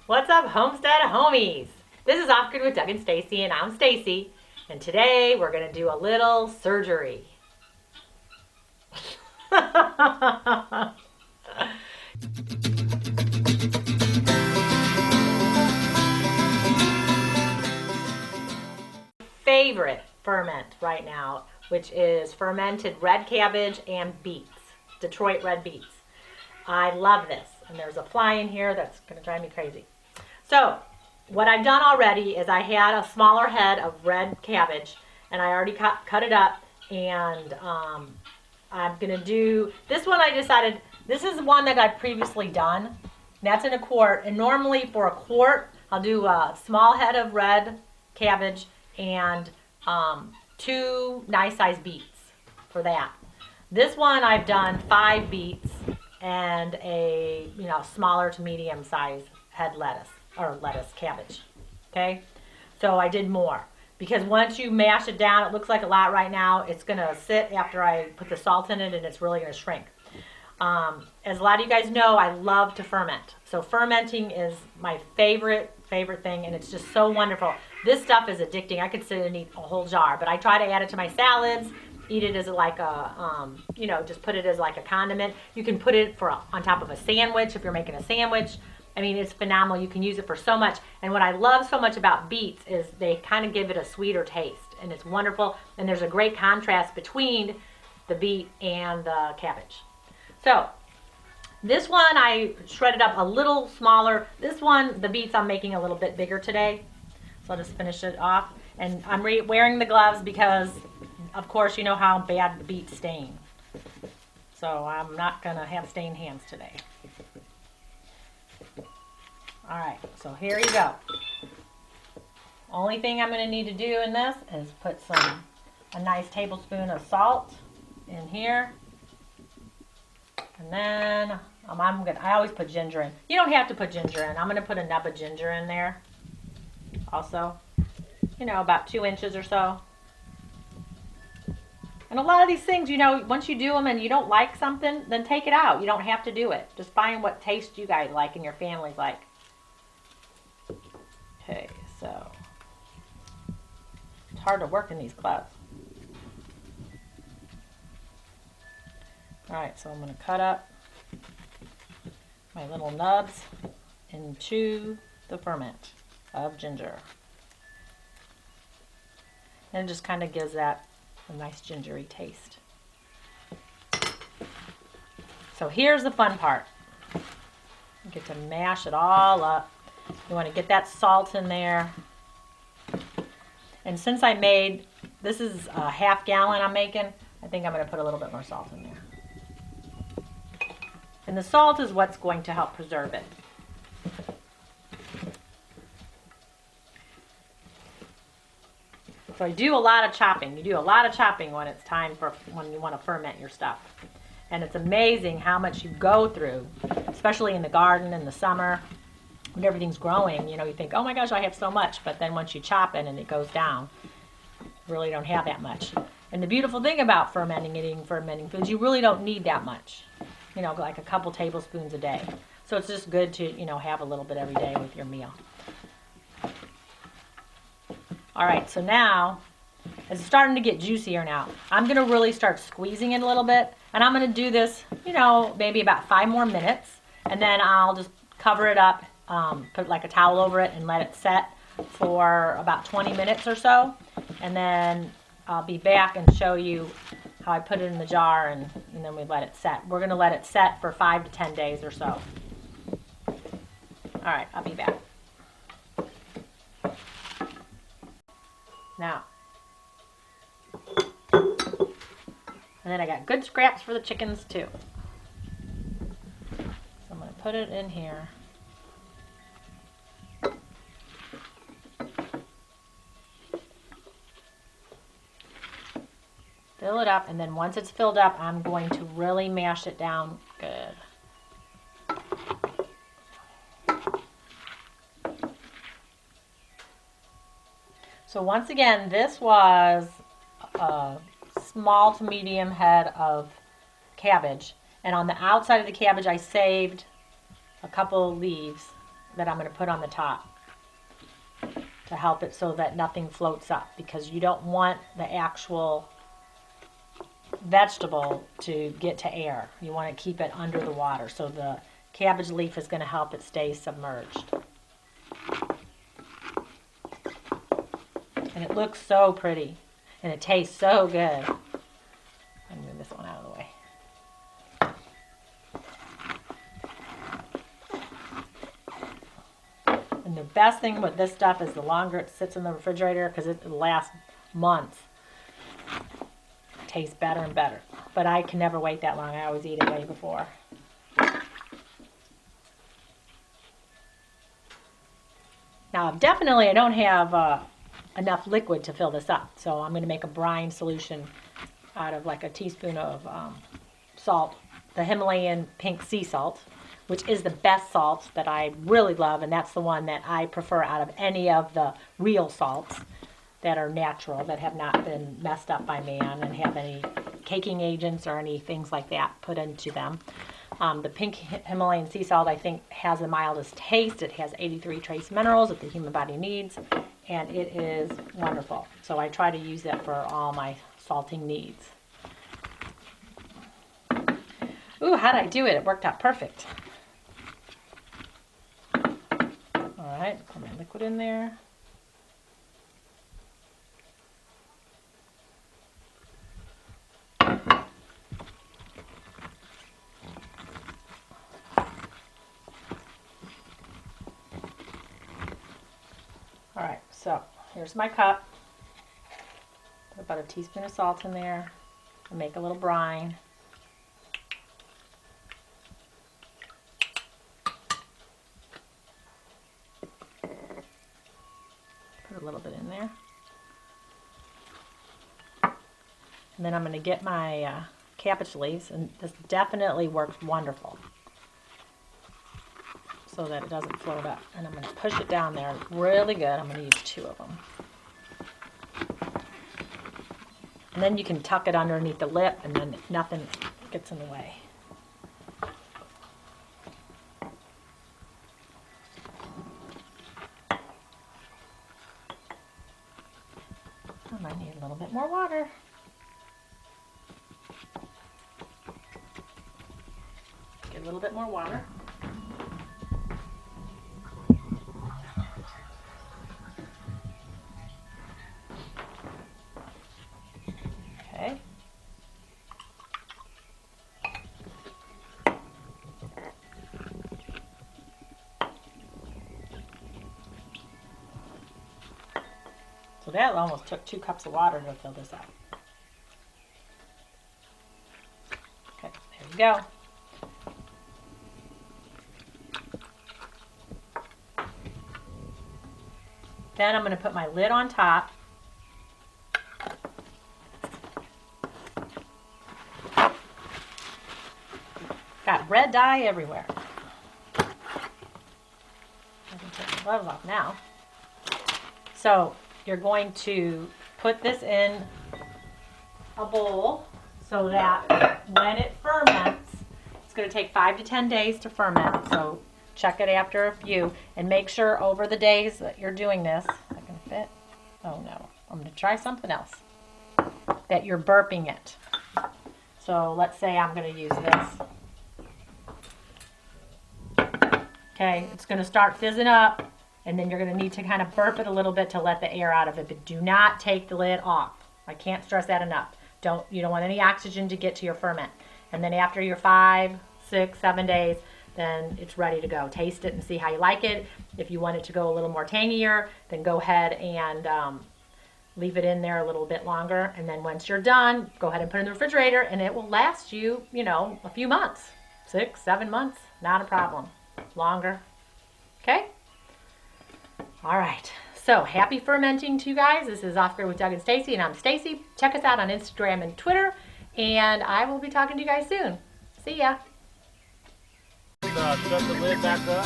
What's up, Homestead homies? This is Off Grid with Doug and Stacy, and I'm Stacy. And today we're going to do a little surgery. Favorite ferment right now, which is fermented red cabbage and beets, Detroit red beets. I love this, and there's a fly in here that's going to drive me crazy. So what I've done already is I had a smaller head of red cabbage, and I already cut it up, and I'm going to do, this one I decided, this is one that I've previously done. That's in a quart, and normally for a quart, I'll do a small head of red cabbage and 2 nice sized beets for that. This one I've done 5 beets and a smaller to medium size head cabbage. Okay, so I did more because once you mash it down, it looks like a lot right now. It's gonna sit after I put the salt in it, and it's really gonna shrink. As a lot of you guys know, I love to ferment. So fermenting is my favorite thing, and it's just so wonderful. This stuff is addicting. I could sit and eat a whole jar, but I try to add it to my salads, eat it as like a, just put it as like a condiment. You can put it on top of a sandwich if you're making a sandwich. I mean, it's phenomenal. You can use it for so much. And what I love so much about beets is they kind of give it a sweeter taste, and it's wonderful. And there's a great contrast between the beet and the cabbage. So this one I shredded up a little smaller. This one, the beets, I'm making a little bit bigger today. So I'll just finish it off. And I'm wearing the gloves because, of course, you know how bad the beets stain. So I'm not going to have stained hands today. All right, so here you go. Only thing I'm going to need to do in this is put a nice tablespoon of salt in here. And then I always put ginger in. You don't have to put ginger in. I'm going to put a nub of ginger in there also. About 2 inches or so. And a lot of these things, once you do them and you don't like something, then take it out. You don't have to do it. Just find what taste you guys like and your family's like. Okay, so it's hard to work in these clouds. All right, so I'm going to cut up my little nubs into the ferment of ginger. And it just kind of gives that a nice gingery taste. So here's the fun part. You get to mash it all up. You want to get that salt in there. And since this is a half gallon I'm making, I think I'm going to put a little bit more salt in there. And the salt is what's going to help preserve it. So I do a lot of chopping. You do a lot of chopping when it's time when you want to ferment your stuff. And it's amazing how much you go through, especially in the garden in the summer when everything's growing. You think, oh my gosh, I have so much. But then once you chop it and it goes down, you really don't have that much. And the beautiful thing about fermenting foods, you really don't need that much. Like a couple tablespoons a day. So it's just good to, have a little bit every day with your meal. All right, so now it's starting to get juicier now. I'm going to really start squeezing it a little bit, and I'm going to do this, maybe about 5 more minutes, and then I'll just cover it up, put like a towel over it, and let it set for about 20 minutes or so, and then I'll be back and show you how I put it in the jar, and then we let it set. We're going to let it set for 5 to 10 days or so. All right, I'll be back. Now, and then I got good scraps for the chickens too. So I'm going to put it in here. Fill it up, and then once it's filled up, I'm going to really mash it down good. So once again, this was a small to medium head of cabbage. And on the outside of the cabbage, I saved a couple of leaves that I'm going to put on the top to help it so that nothing floats up, because you don't want the actual vegetable to get to air. You want to keep it under the water, so the cabbage leaf is going to help it stay submerged. And it looks so pretty, and it tastes so good. I'll move this one out of the way. And the best thing with this stuff is the longer it sits in the refrigerator, because it lasts months. It tastes better and better. But I can never wait that long. I always eat it way before. Now, definitely I don't have enough liquid to fill this up. So I'm going to make a brine solution out of like a teaspoon of salt, the Himalayan pink sea salt, which is the best salt that I really love, and that's the one that I prefer out of any of the real salts that are natural, that have not been messed up by man and have any caking agents or any things like that put into them. The pink Himalayan sea salt, I think, has the mildest taste. It has 83 trace minerals that the human body needs, and it is wonderful. So I try to use it for all my salting needs. Ooh, how'd I do it? It worked out perfect. All right, put my liquid in there. All right, so here's my cup. Put about a teaspoon of salt in there and make a little brine. Put a little bit in there. And then I'm going to get my cabbage leaves, and this definitely works wonderful so that it doesn't float up. And I'm going to push it down there really good. I'm going to use 2 of them. And then you can tuck it underneath the lip, and then nothing gets in the way. I might need a little bit more water. Get a little bit more water. Okay. So that almost took 2 cups of water to fill this up. Okay, there you go. Then I'm going to put my lid on top. Got red dye everywhere. I can take the gloves off now. So you're going to put this in a bowl so that when it ferments, it's going to take 5 to 10 days to ferment. So check it after a few, and make sure over the days that you're doing this, I can fit. Oh no, I'm going to try something else. That you're burping it. So let's say I'm going to use this. Okay, it's going to start fizzing up, and then you're going to need to kind of burp it a little bit to let the air out of it, but do not take the lid off. I can't stress that enough. You don't want any oxygen to get to your ferment. And then after your 5, 6, 7 days, then it's ready to go. Taste it and see how you like it. If you want it to go a little more tangier, then go ahead and leave it in there a little bit longer. And then once you're done, go ahead and put it in the refrigerator, and it will last you, a few months. 6, 7 months, not a problem. Longer. Okay? All right. So happy fermenting to you guys. This is Off Grid with Doug and Stacy, and I'm Stacy. Check us out on Instagram and Twitter, and I will be talking to you guys soon. See ya. Shut the lid back up.